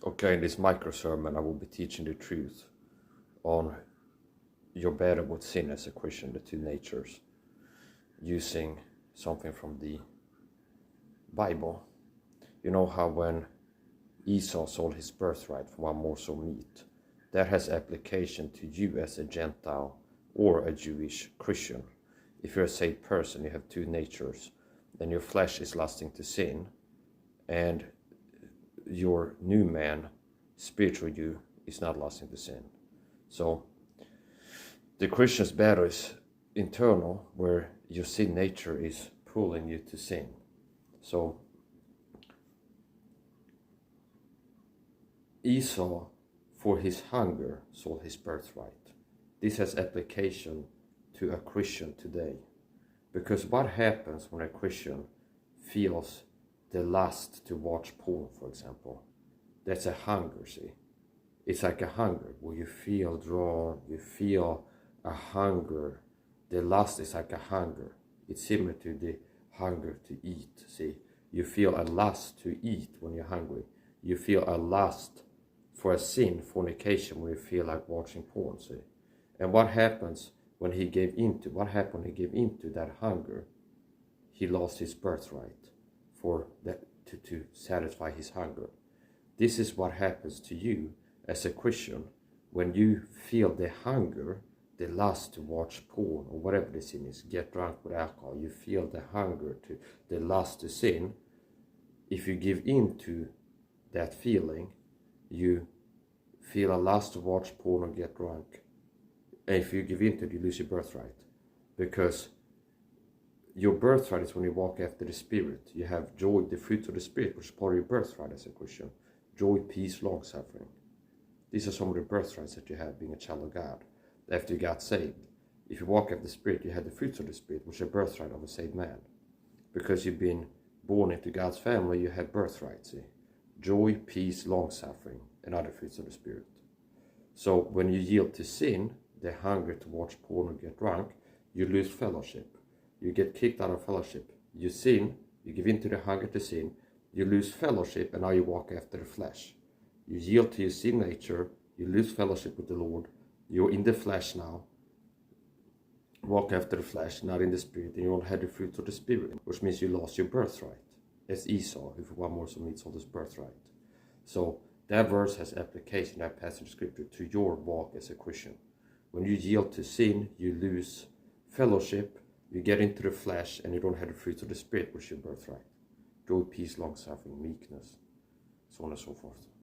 Okay, in this micro sermon, I will be teaching the truth on your battle with sin as a Christian, the two natures, using something from the Bible. You know how when Esau sold his birthright for one morsel of meat, that has application to you as a Gentile or a Jewish Christian. If you're a saved person, you have two natures, then your flesh is lusting to sin, and your new man, spiritual you, is not lusting to sin. So the Christian's battle is internal, where your sin nature is pulling you to sin. So Esau, for his hunger, sold his birthright. This has application to a Christian today. Because what happens when a Christian feels the lust to watch porn, for example? That's a hunger, see? It's like a hunger where you feel drawn, you feel a hunger. The lust is like a hunger. It's similar to the hunger to eat, see? You feel a lust to eat when you're hungry. You feel a lust for a sin, fornication, when you feel like watching porn, see? And what happens when he gave into, that hunger? He lost his birthright for that, to satisfy his hunger. This is what happens to you as a Christian when you feel the hunger, the lust to watch porn or whatever the sin is, get drunk with alcohol. You feel the hunger, to the lust to sin. If you give in to that feeling, you feel a lust to watch porn or get drunk. And if you give in to it, you lose your birthright. Because your birthright is when you walk after the Spirit. You have joy, the fruit of the Spirit, which is part of your birthright as a Christian. Joy, peace, long-suffering. These are some of the birthrights that you have being a child of God after you got saved. If you walk after the Spirit, you have the fruits of the Spirit, which is a birthright of a saved man. Because you've been born into God's family, you have birthrights. See? Joy, peace, long-suffering, and other fruits of the Spirit. So when you yield to sin, the hunger to watch porn or get drunk, you lose fellowship. You get kicked out of fellowship. You sin, you give in to the hunger to sin, you lose fellowship, and now you walk after the flesh. You yield to your sin nature, you lose fellowship with the Lord. You're in the flesh now. Walk after the flesh, not in the Spirit, and you don't have the fruit of the Spirit, which means you lost your birthright. As Esau, who for one morsel of meat sold his birthright. So that verse has application, that passage of scripture, to your walk as a Christian. When you yield to sin, you lose fellowship, you get into the flesh, and you don't have the fruits of the Spirit, which is your birthright. Joy, peace, long-suffering, meekness, so on and so forth.